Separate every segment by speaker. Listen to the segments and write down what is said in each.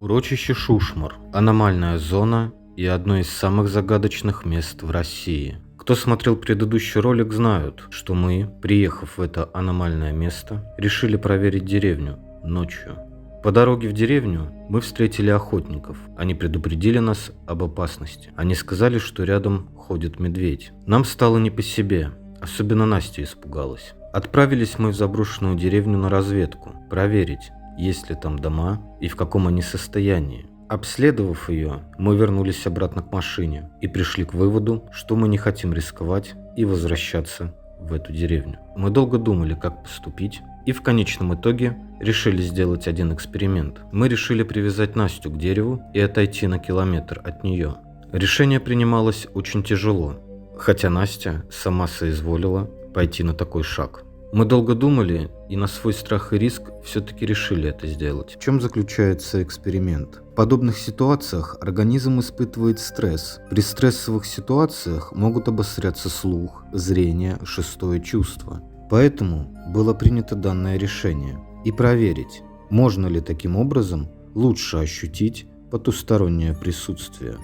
Speaker 1: Урочище Шушмар – аномальная зона и одно из самых загадочных мест в России. Кто смотрел предыдущий ролик, знают, что мы, приехав в это аномальное место, решили проверить деревню ночью. По дороге в деревню мы встретили охотников. Они предупредили нас об опасности. Они сказали, что рядом ходит медведь. Нам стало не по себе, особенно Настя испугалась. Отправились мы в заброшенную деревню на разведку, проверить, есть ли там дома и в каком они состоянии. Обследовав ее, мы вернулись обратно к машине и пришли к выводу, что мы не хотим рисковать и возвращаться в эту деревню. Мы долго думали, как поступить, и в конечном итоге решили сделать один эксперимент. Мы решили привязать Настю к дереву и отойти на километр от нее. Решение принималось очень тяжело, хотя Настя сама соизволила пойти на такой шаг. Мы долго думали и на свой страх и риск все-таки решили это сделать. В чем заключается эксперимент? В подобных ситуациях организм испытывает стресс. При стрессовых ситуациях могут обостряться слух, зрение, шестое чувство. Поэтому было принято данное решение. И проверить, можно ли таким образом лучше ощутить потустороннее присутствие.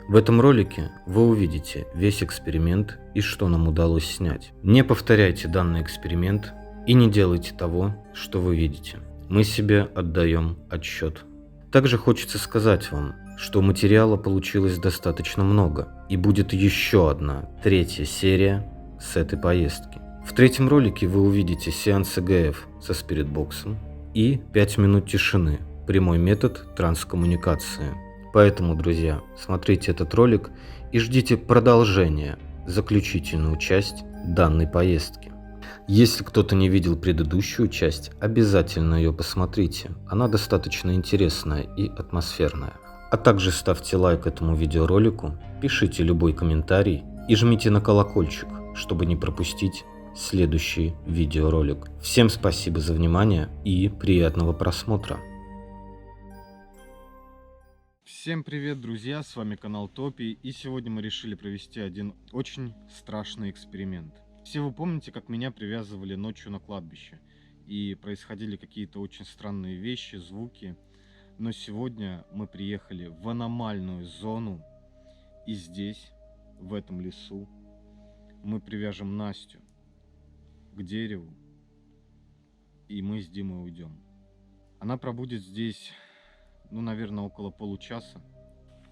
Speaker 1: В этом ролике вы увидите весь эксперимент и что нам удалось снять. Не повторяйте данный эксперимент и не делайте того, что вы видите. Мы себе отдаем отсчет. Также хочется сказать вам, что материала получилось достаточно много, и будет еще одна, третья серия с этой поездки. В третьем ролике вы увидите сеанс ЭГФ со спиритбоксом и 5 минут тишины, прямой метод транскоммуникации. Поэтому, друзья, смотрите этот ролик и ждите продолжения, заключительную часть данной поездки. Если кто-то не видел предыдущую часть, обязательно ее посмотрите. Она достаточно интересная и атмосферная. А также ставьте лайк этому видеоролику, пишите любой комментарий и жмите на колокольчик, чтобы не пропустить следующий видеоролик. Всем спасибо за внимание и приятного просмотра.
Speaker 2: Всем привет, друзья, с вами канал Топи, и сегодня мы решили провести один очень страшный эксперимент. Все вы помните, как меня привязывали ночью на кладбище, и происходили какие-то очень странные вещи, звуки. Но сегодня мы приехали в аномальную зону, и здесь, в этом лесу, мы привяжем Настю к дереву, и мы с Димой уйдем. Она пробудет здесь, наверное, около получаса.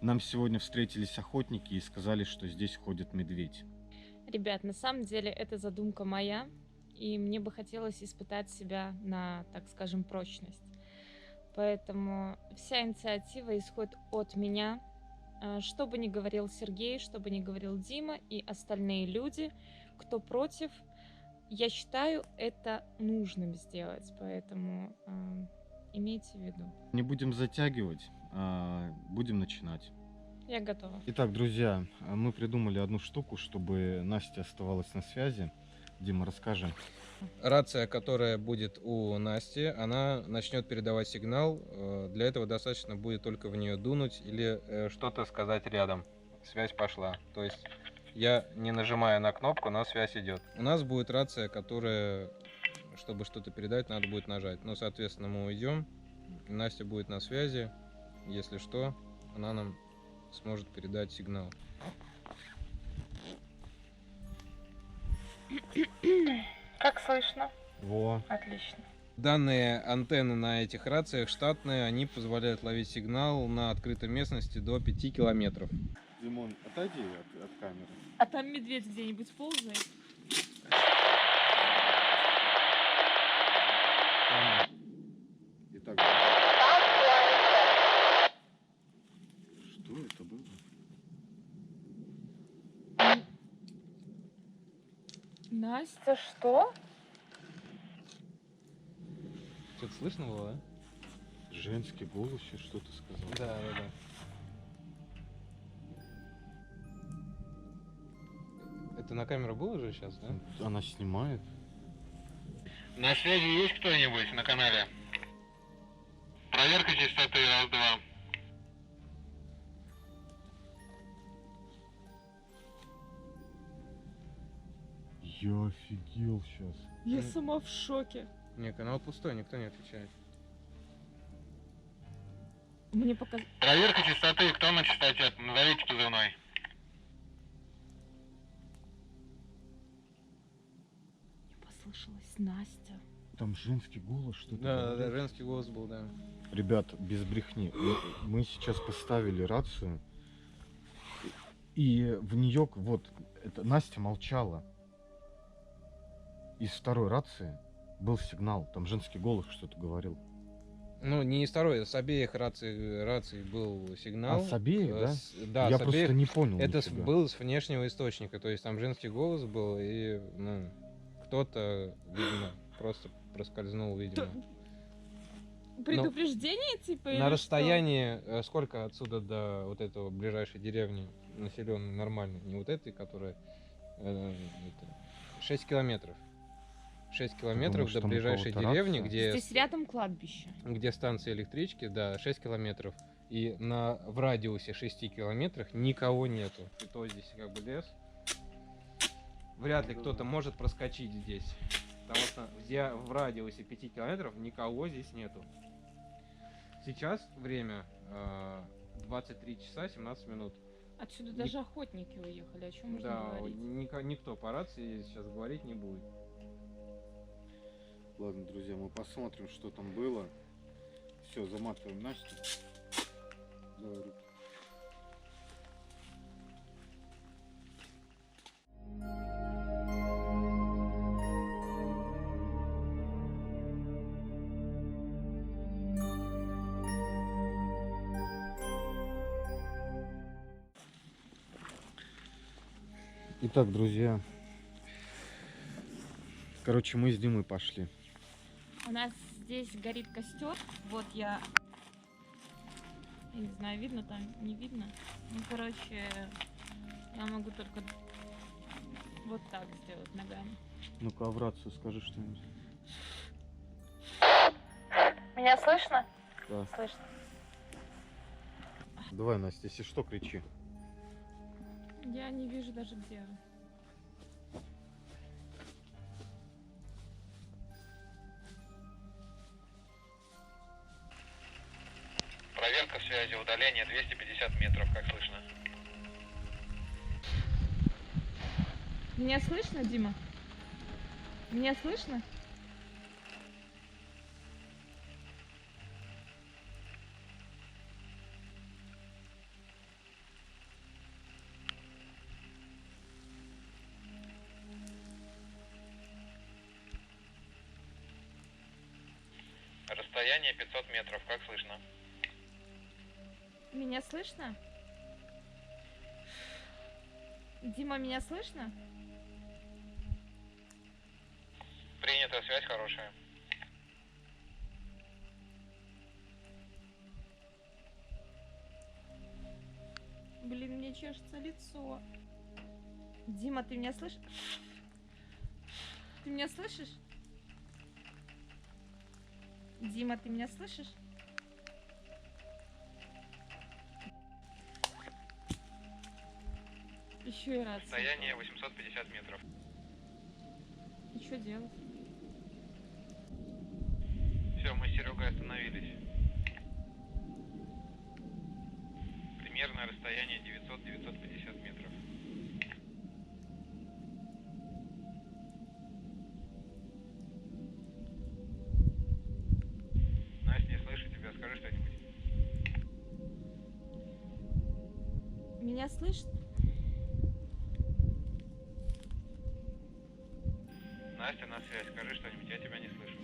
Speaker 2: Нам сегодня встретились охотники и сказали, что здесь ходит медведь.
Speaker 3: Ребят, на самом деле это задумка моя, и мне бы хотелось испытать себя на, так скажем, прочность. Поэтому вся инициатива исходит от меня. Что бы ни говорил Сергей, что бы ни говорил Дима и остальные люди, кто против, я считаю это нужным сделать, поэтому имейте в виду.
Speaker 2: Не будем затягивать, будем начинать.
Speaker 3: Я готова.
Speaker 2: Итак, друзья, мы придумали одну штуку, чтобы Настя оставалась на связи. Дима, расскажи.
Speaker 4: Рация, которая будет у Насти, она начнет передавать сигнал. Для этого достаточно будет только в нее дунуть или что-то сказать рядом. Связь пошла. То есть я не нажимаю на кнопку, но связь идет. У нас будет рация, которая, чтобы что-то передать, надо будет нажать. Ну, соответственно, мы уйдем. Настя будет на связи. Если что, она нам сможет передать сигнал.
Speaker 3: Как слышно?
Speaker 2: Во.
Speaker 3: Отлично.
Speaker 4: Данные антенны на этих рациях штатные, они позволяют ловить сигнал на открытой местности до 5 километров.
Speaker 2: Димон, отойди от камеры.
Speaker 3: А там медведь где-нибудь ползает?
Speaker 2: Итак, что это было?
Speaker 3: Настя, что?
Speaker 4: Что-то слышно было, да?
Speaker 2: Женский голос сейчас что-то сказал.
Speaker 4: Да. Это на камеру было уже сейчас, да?
Speaker 2: Она снимает.
Speaker 5: На связи есть кто-нибудь на канале? Проверка частоты, раз-два.
Speaker 2: Я офигел сейчас.
Speaker 3: Я сама в шоке.
Speaker 4: Не, канал пустой, никто не отвечает.
Speaker 3: Мне показ...
Speaker 5: Проверка частоты. Кто на частоте? Назовите позывной.
Speaker 3: Мне послышалась Настя.
Speaker 2: Там женский голос, что-то
Speaker 4: Да,
Speaker 2: говорил.
Speaker 4: женский голос был, да.
Speaker 2: Ребят, без брехни. Мы сейчас поставили рацию, и в нее вот это Настя молчала. Из второй рации был сигнал, там женский голос что-то говорил.
Speaker 4: Ну, не из второй, с обеих раций был сигнал.
Speaker 2: С обеих, да?
Speaker 4: Да,
Speaker 2: Я
Speaker 4: с
Speaker 2: просто
Speaker 4: обеих.
Speaker 2: не понял.
Speaker 4: Это
Speaker 2: нифига.
Speaker 4: был с внешнего источника, то есть там женский голос был, и, ну, кто-то, видимо, просто проскользнул, видимо.
Speaker 3: Предупреждение, типа, или
Speaker 4: На
Speaker 3: что?
Speaker 4: расстоянии, сколько отсюда до вот этого ближайшей деревни населенной, нормальной, не вот этой, которая, 6 километров. 6 километров
Speaker 2: думаешь,
Speaker 4: до
Speaker 2: там у
Speaker 4: ближайшей
Speaker 2: кого-то
Speaker 4: деревни,
Speaker 2: рация?
Speaker 3: Здесь рядом кладбище.
Speaker 4: где станция электрички, да, 6 километров. И в радиусе 6 километрах никого нету. И то здесь как бы лес. Вряд ли кто-то может проскочить здесь. Потому что в радиусе 5 километров никого здесь нету. Сейчас время 23 часа 17 минут.
Speaker 3: Отсюда даже охотники уехали, о чем можно
Speaker 4: Да,
Speaker 3: говорить?
Speaker 4: никто по рации сейчас говорить не будет.
Speaker 2: Ладно, друзья, мы посмотрим, что там было. Все, заматываем Настю. Давай руки. Итак, друзья, короче, мы с Димой пошли.
Speaker 3: У нас здесь горит костер. Вот я не знаю, видно там, не видно. Ну, короче, я могу только вот так сделать ногами.
Speaker 2: Ну-ка, в рацию скажи что-нибудь.
Speaker 3: Меня слышно?
Speaker 2: Да.
Speaker 3: Слышно.
Speaker 2: Давай, Настя, если что, кричи.
Speaker 3: Я не вижу даже где вы.
Speaker 5: Проверка связи. Удаление 250 метров. Как слышно?
Speaker 3: Меня слышно, Дима? Меня слышно?
Speaker 5: Расстояние 500 метров. Как слышно?
Speaker 3: Меня слышно? Дима, меня слышно?
Speaker 5: Принято. Связь хорошая.
Speaker 3: Блин, мне чешется лицо. Дима, ты меня слышишь? Ты меня слышишь? Дима, ты меня слышишь? Еще и рация.
Speaker 5: Расстояние 850 метров.
Speaker 3: И что делать?
Speaker 5: Все, мы с Серегой остановились. Примерное расстояние 900-950 метров. Настя, не слышу тебя, скажи что-нибудь.
Speaker 3: Меня слышно?
Speaker 5: Настя, на связь, скажи что-нибудь, я тебя не слышу.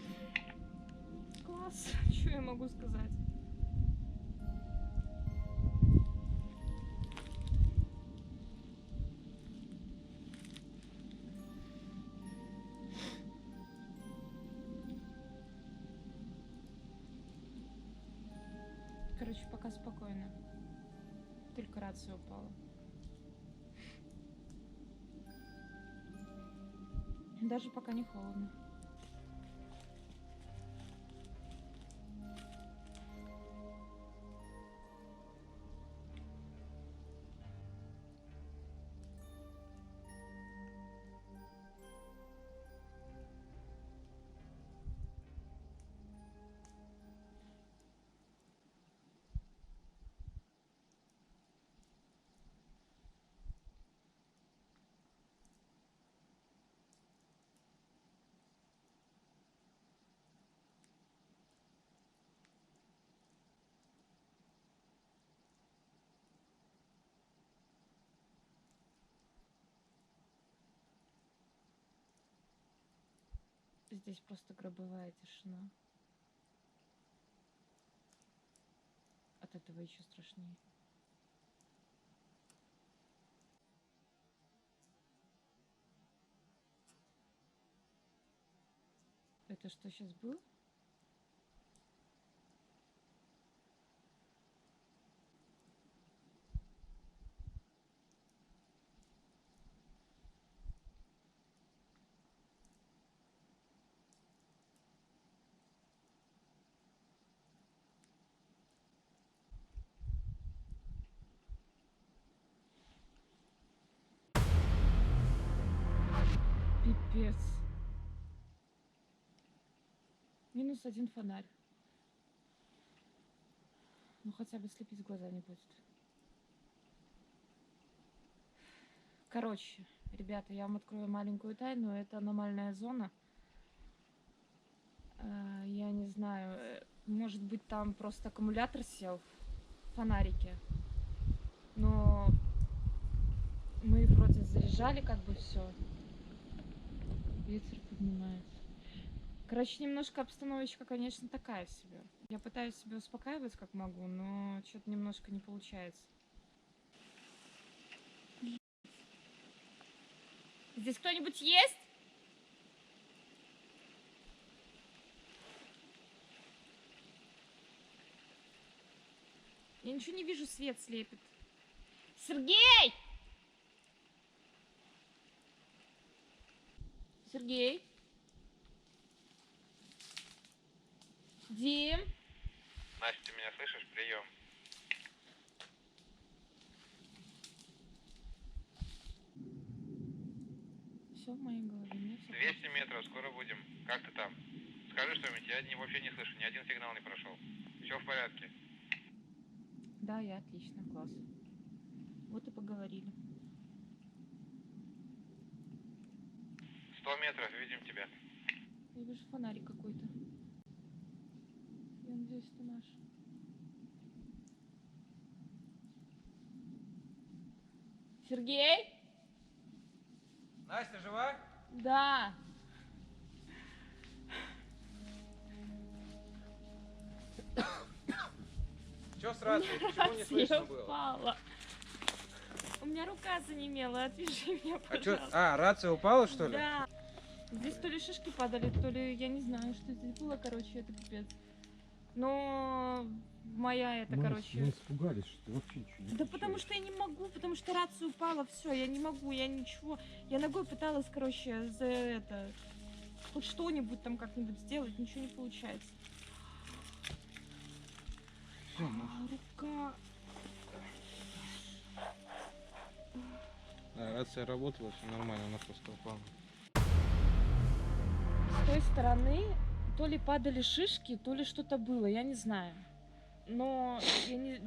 Speaker 3: Класс. Что я могу сказать? Короче, пока спокойно. Только рация упала. Даже пока не холодно. здесь просто гробовая тишина. От этого еще страшнее. Это что сейчас было? Пипец. -1 фонарь. Ну хотя бы слепить глаза не будет. Короче, ребята, я вам открою маленькую тайну. Это аномальная зона. Я не знаю, может быть там просто аккумулятор сел в фонарике. Но мы вроде заряжали как бы все. Ветер поднимается. Короче, немножко обстановочка, конечно, такая себе. Я пытаюсь себя успокаивать как могу, но что-то немножко не получается. Здесь кто-нибудь есть? Я ничего не вижу, свет слепит. Сергей! Сергей? Дим?
Speaker 5: Настя, ты меня слышишь? Прием.
Speaker 3: Все в моей голове, мне всё
Speaker 5: 200 метров, скоро будем. Как ты там? Скажи что-нибудь, вообще не слышу, ни один сигнал не прошел. Все в порядке.
Speaker 3: Да, я отлично, класс. Вот и поговорили.
Speaker 5: 100 метров, видим тебя.
Speaker 3: Я вижу фонарик какой-то. Я надеюсь, это наш. Сергей?
Speaker 4: Настя, жива?
Speaker 3: Да.
Speaker 4: Че с рацией? Почему не слышно было?
Speaker 3: Упала. У меня рука занемела, отвяжи меня,
Speaker 4: А чё?
Speaker 3: пожалуйста.
Speaker 4: Рация упала, что ли?
Speaker 3: Да. Здесь то ли шишки падали, то ли я не знаю, что здесь было, короче, это пипец. Но моя это, короче...
Speaker 2: Мы испугались, что ты вообще ничего не
Speaker 3: Да потому что я не могу, потому что рация упала, все, я не могу, я ничего. Я ногой пыталась, короче, за это... Хоть что-нибудь там как-нибудь сделать, ничего не получается. Рука...
Speaker 4: Да, рация работала, все нормально, она просто упала.
Speaker 3: С той стороны то ли падали шишки, то ли что-то было, я не знаю. Но я не...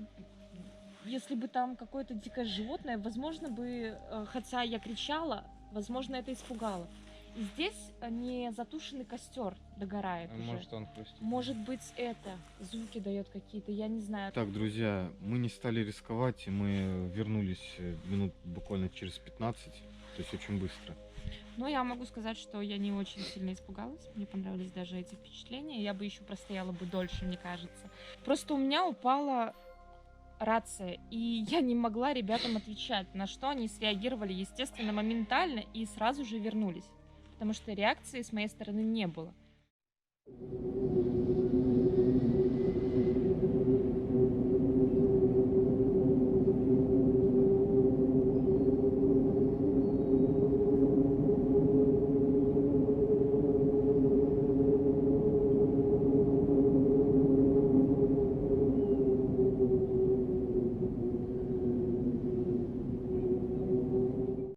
Speaker 3: если бы там какое-то дикое животное, возможно бы, хотя я кричала, возможно, это испугало. И здесь не затушенный костер догорает уже.
Speaker 4: Может, он хрустит.
Speaker 3: Может быть, это звуки дает какие-то, я не знаю.
Speaker 2: Так, друзья, мы не стали рисковать, и мы вернулись минут буквально через 15, то есть очень быстро.
Speaker 3: Но я могу сказать, что я не очень сильно испугалась. Мне понравились даже эти впечатления. Я бы еще простояла бы дольше, мне кажется. Просто у меня упала рация, и я не могла ребятам отвечать, на что они среагировали, естественно, моментально и сразу же вернулись. Потому что реакции с моей стороны не было.